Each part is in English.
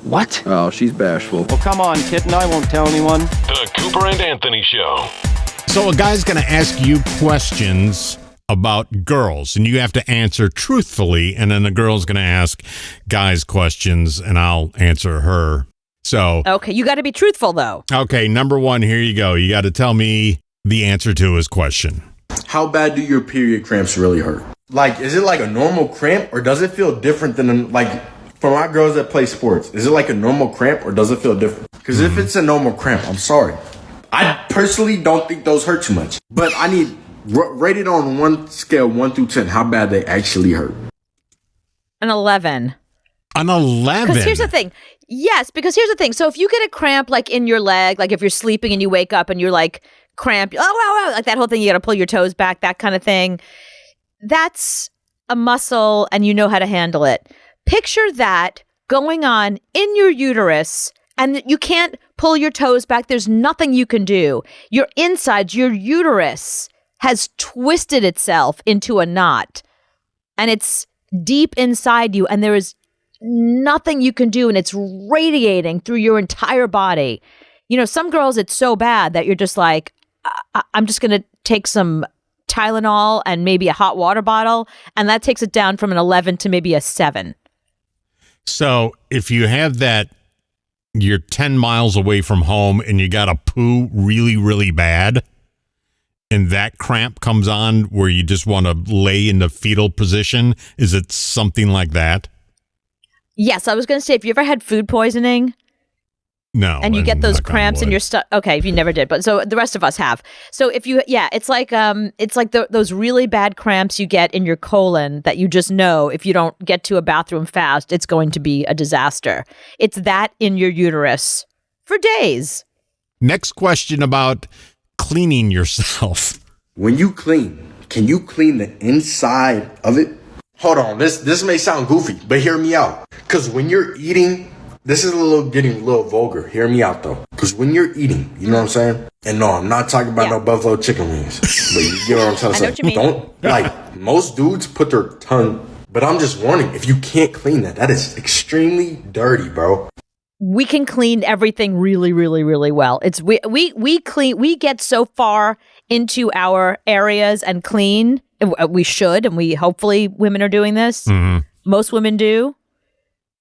What? Oh, she's bashful. Well, come on, kitten. I won't tell anyone. The Cooper and Anthony Show. So a guy's going to ask you questions about girls, and you have to answer truthfully, and then the girl's going to ask guys questions, and I'll answer her. So Okay, you got to be truthful, though. okay, number one, here you go. You got to tell me the answer to his question. How bad do your period cramps really hurt? Like, is it like a normal cramp, or does it feel different than, like, for my girls that play sports, is it like a normal cramp, or does it feel different? Because if it's a normal cramp, I'm sorry. I personally don't think those hurt too much. But I need, rated on one scale, 1 through 10, how bad they actually hurt. An 11. An 11? Because here's the thing. Yes, because here's the thing. So if you get a cramp, like, in your leg, like, if you're sleeping and you wake up and you're, like, cramp, oh, wow, like that whole thing, you got to pull your toes back, that kind of thing. That's a muscle, and you know how to handle it. Picture that going on in your uterus, and you can't pull your toes back. There's nothing you can do. Your insides, your uterus has twisted itself into a knot, and it's deep inside you, and there is nothing you can do, and it's radiating through your entire body. You know, some girls, it's so bad that you're just like, I'm just going to take some Tylenol and maybe a hot water bottle, and that takes it down from an 11 to maybe a 7. So if you have that, you're 10 miles away from home and you got to poo really, really bad, and that cramp comes on where you just want to lay in the fetal position, is it something like that? Yes, I was going to say, if you ever had food poisoning, No. and you get those knock on cramps in wood. your stomach. Okay, if you never did, but so the rest of us have. So if you, it's like those really bad cramps you get in your colon that you just know if you don't get to a bathroom fast, it's going to be a disaster. It's that in your uterus for days. Next question about cleaning yourself. When you clean, can you clean the inside of it? Hold on, this may sound goofy, but hear me out. Because when you're eating, this is getting a little vulgar. Hear me out, though. Because when you're eating, you know what I'm saying? And no, I'm not talking about no buffalo chicken wings. But you get what I'm trying to say. I know what you mean. Don't, like, most dudes put their tongue, but I'm just warning, if you can't clean that is extremely dirty, bro. We can clean everything really, really, really well. It's we clean. We get so far into our areas and clean. We should, and we hopefully women are doing this. Mm-hmm. Most women do.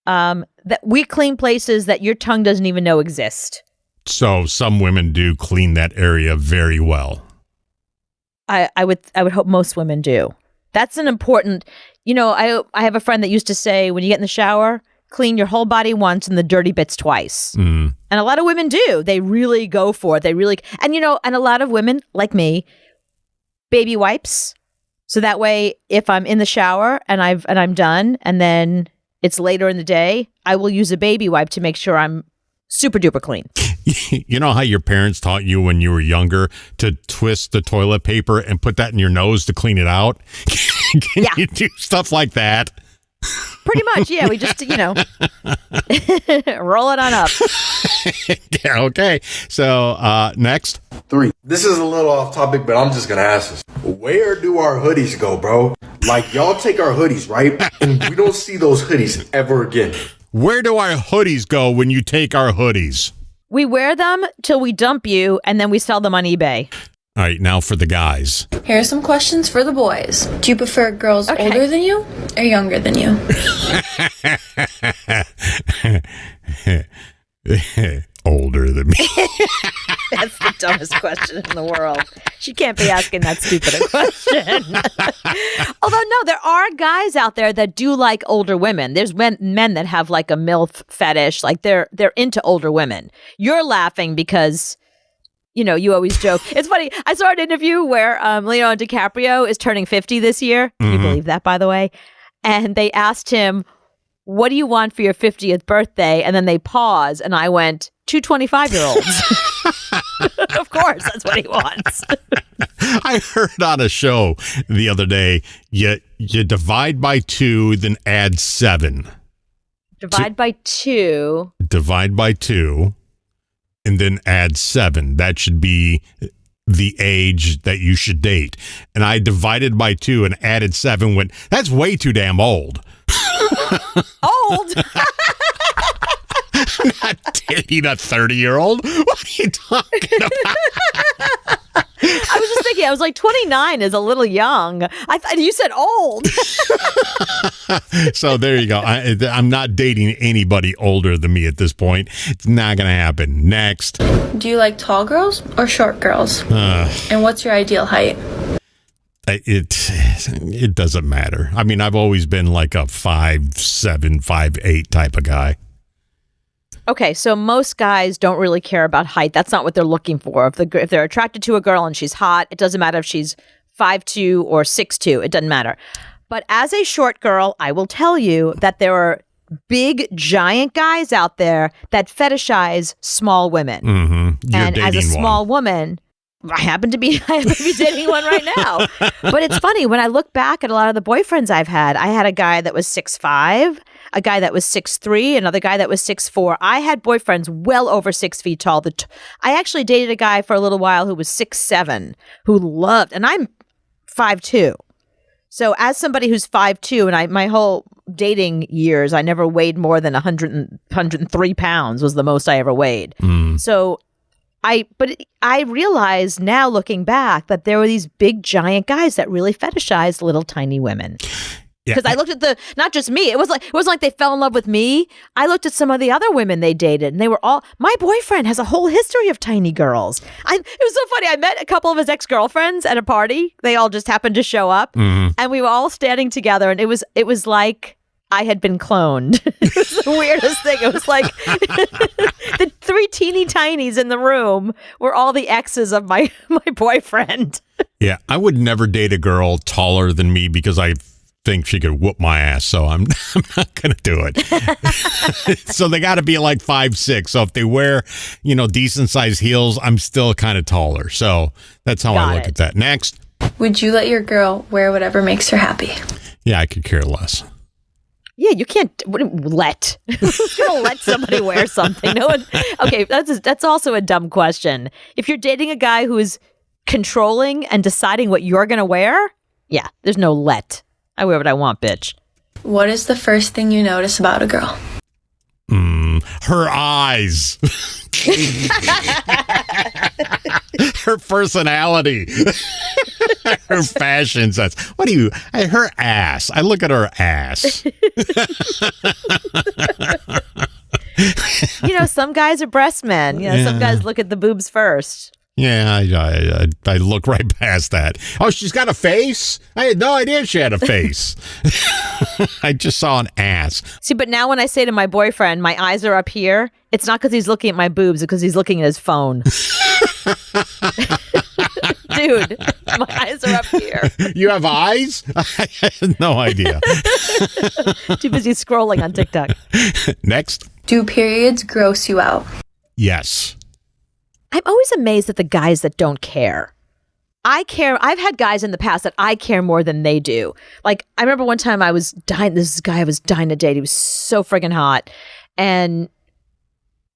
That we clean places that your tongue doesn't even know exist. So some women do clean that area very well. I would hope most women do. That's an important. You know, I have a friend that used to say, when you get in the shower, clean your whole body once and the dirty bits twice. Mm. And a lot of women do. They really go for it. They really, and you know, and a lot of women like me, baby wipes. So that way, if I'm in the shower and I'm done, and then it's later in the day, I will use a baby wipe to make sure I'm super duper clean. You know how your parents taught you when you were younger to twist the toilet paper and put that in your nose to clean it out? Can you do stuff like that? Pretty much, yeah. We just, roll it on up. Yeah, okay. So, next. 3. This is a little off topic, but I'm just going to ask this. Where do our hoodies go, bro? Like, y'all take our hoodies, right? And we don't see those hoodies ever again. Where do our hoodies go when you take our hoodies? We wear them till we dump you, and then we sell them on eBay. All right, now for the guys. Here are some questions for the boys. Do you prefer girls older than you or younger than you? Older than me. That's the dumbest question in the world. She can't be asking that stupid a question. Although, no, there are guys out there that do like older women. There's men that have like a MILF fetish. Like they're into older women. You're laughing because, you know, you always joke. It's funny. I saw an interview where Leonardo DiCaprio is turning 50 this year. Can you believe that, by the way? And they asked him, what do you want for your 50th birthday? And then they pause, and I went, 2 25-year-olds. Of course, that's what he wants. I heard on a show the other day, you divide by 2, then add 7. Divide by 2. Divide by 2, and then add 7. That should be the age that you should date. And I divided by 2 and added 7, went, that's way too damn old. Old? not dating a 30-year-old. What are you talking about? I was just thinking, I was like, 29 is a little young. I thought you said old. So there you go. I'm not dating anybody older than me at this point. It's not going to happen. Next. Do you like tall girls or short girls? And what's your ideal height? It doesn't matter. I mean, I've always been like a 5'7", 5'8" type of guy. Okay, so most guys don't really care about height. That's not what they're looking for. If they're attracted to a girl and she's hot, it doesn't matter if she's 5'2" or 6'2". It doesn't matter. But as a short girl, I will tell you that there are big, giant guys out there that fetishize small women. Mm-hmm. And as a small woman, I happen to be dating one right now. But it's funny, when I look back at a lot of the boyfriends I've had, I had a guy that was 6'5", a guy that was 6'3", another guy that was 6'4". I had boyfriends well over 6 feet tall. I actually dated a guy for a little while who was 6'7", who loved, and I'm 5'2". So as somebody who's 5'2", and my whole dating years, I never weighed more than 103 pounds was the most I ever weighed. So But I realize now, looking back, that there were these big giant guys that really fetishized little tiny women. Because I looked at not just me. It was like they fell in love with me. I looked at some of the other women they dated, and they were all. My boyfriend has a whole history of tiny girls. It was so funny. I met a couple of his ex-girlfriends at a party. They all just happened to show up, and we were all standing together, and it was like I had been cloned. It was the weirdest thing. It was like the 3 teeny tinies in the room were all the exes of my boyfriend. Yeah, I would never date a girl taller than me because I think she could whoop my ass, so I'm not gonna do it. So they got to be like 5'6". So if they wear, decent sized heels, I'm still kind of taller. So that's how I look at that. Next. Would you let your girl wear whatever makes her happy? Yeah, I could care less. Yeah, you can't let. Who's gonna let somebody wear something? No one. Okay, that's also a dumb question. If you're dating a guy who is controlling and deciding what you're gonna wear, yeah, there's no let. I wear what I want, bitch. What is the first thing you notice about a girl? Her eyes. Her personality. Her fashion sense. Her ass. I look at her ass. Some guys are breast men. Some guys look at the boobs first. Yeah, I look right past that. Oh, she's got a face? I had no idea she had a face. I just saw an ass. See, but now when I say to my boyfriend, my eyes are up here, it's not because he's looking at my boobs, it's because he's looking at his phone. Dude, my eyes are up here. You have eyes? I had no idea. Too busy scrolling on TikTok. Next. Do periods gross you out? Yes. I'm always amazed at the guys that don't care. I care. I've had guys in the past that I care more than they do. Like, I remember one time I was dying. This guy I was dying to date. He was so friggin' hot. And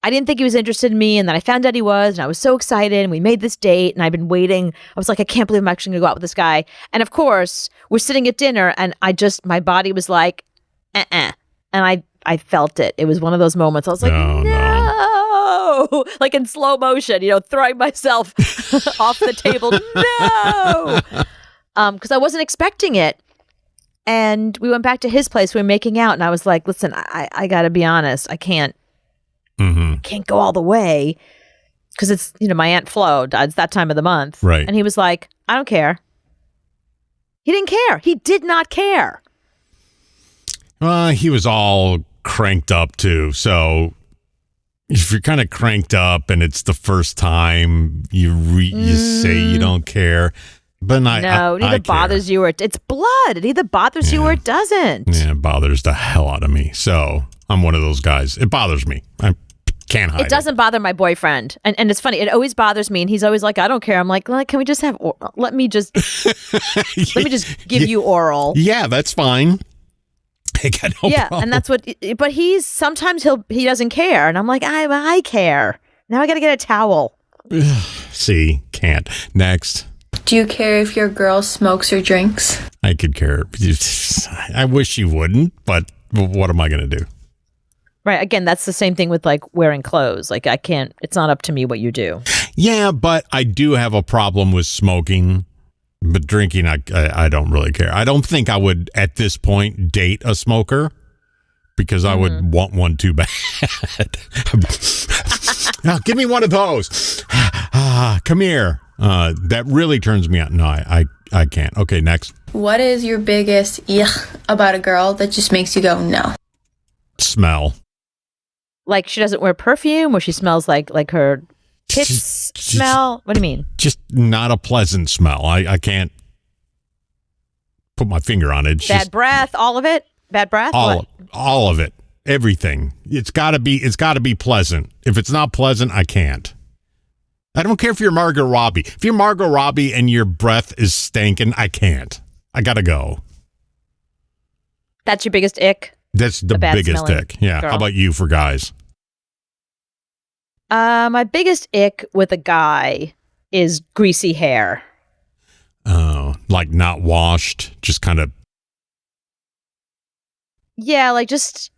I didn't think he was interested in me. And then I found out he was. And I was so excited. And we made this date. And I've been waiting. I was like, I can't believe I'm actually going to go out with this guy. And of course, we're sitting at dinner. And my body was like, And I felt it. It was one of those moments. I was like, no. Like in slow motion, throwing myself off the table. No. Because I wasn't expecting it. And we went back to his place. We were making out. And I was like, listen, I got to be honest. I can't go all the way. Because it's, my Aunt Flo. It's that time of the month. Right. And he was like, I don't care. He didn't care. He did not care. He was all cranked up too. So if you're kind of cranked up and it's the first time you say you don't care, but it either bothers you or it's blood. It either bothers you or it doesn't. Yeah, it bothers the hell out of me. So I'm one of those guys. It bothers me. I can't hide it. It doesn't bother my boyfriend, and it's funny. It always bothers me, and he's always like, "I don't care." I'm like, "Can we just have? Let me just give you oral." Yeah, that's fine. I got no problem. And that's what. But sometimes he doesn't care, and I'm like, I care. Now I got to get a towel. See, can't. Next. Do you care if your girl smokes or drinks? I could care. I wish you wouldn't, but what am I going to do? Right. Again, that's the same thing with like wearing clothes. Like I can't, it's not up to me what you do. Yeah, but I do have a problem with smoking. But drinking, I don't really care. I don't think I would, at this point, date a smoker because I would want one too bad. Now, give me one of those. Come here. That really turns me on. No, I can't. Okay, next. What is your biggest yuck about a girl that just makes you go, no? Smell. Like she doesn't wear perfume or she smells like her tits smell? What do you mean? Just not a pleasant smell. I can't put my finger on it. It's Bad just, breath, all of it? Bad breath? all of it. Everything. It's got to be pleasant. If it's not pleasant, I can't. I don't care if you're Margot Robbie. If you're Margot Robbie and your breath is stinking, I can't. I got to go. That's your biggest ick? That's the biggest ick. Yeah. Girl. How about you for guys? My biggest ick with a guy is greasy hair. Oh, like not washed, just kind of. Yeah, like just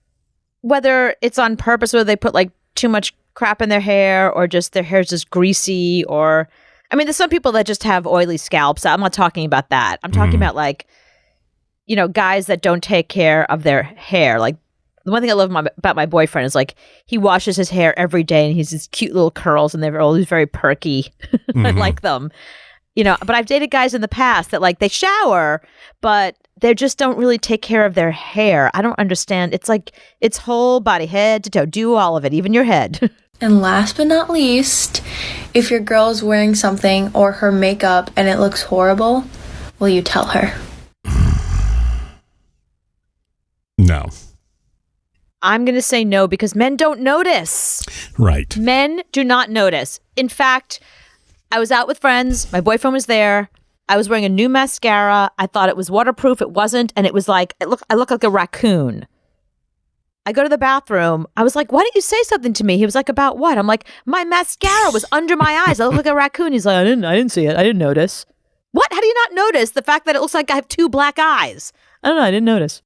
whether it's on purpose, whether they put like too much crap in their hair or just their hair's just greasy or, I mean, there's some people that just have oily scalps. I'm not talking about that. I'm talking about like, guys that don't take care of their hair. Like the one thing I love about my boyfriend is like he washes his hair every day and he's these cute little curls and they're always very perky. I like them. But I've dated guys in the past that like they shower, but they just don't really take care of their hair. I don't understand. It's like it's whole body, head to toe, do all of it, even your head. And last but not least, if your girl is wearing something or her makeup and it looks horrible, will you tell her? No. I'm going to say no because men don't notice. Right. Men do not notice. In fact, I was out with friends. My boyfriend was there. I was wearing a new mascara. I thought it was waterproof. It wasn't. And it was like, I look like a raccoon. I go to the bathroom. I was like, why didn't you say something to me? He was like, about what? I'm like, my mascara was under my eyes. I look like a raccoon. He's like, I didn't see it. I didn't notice. What? How do you not notice the fact that it looks like I have two black eyes? I don't know. I didn't notice.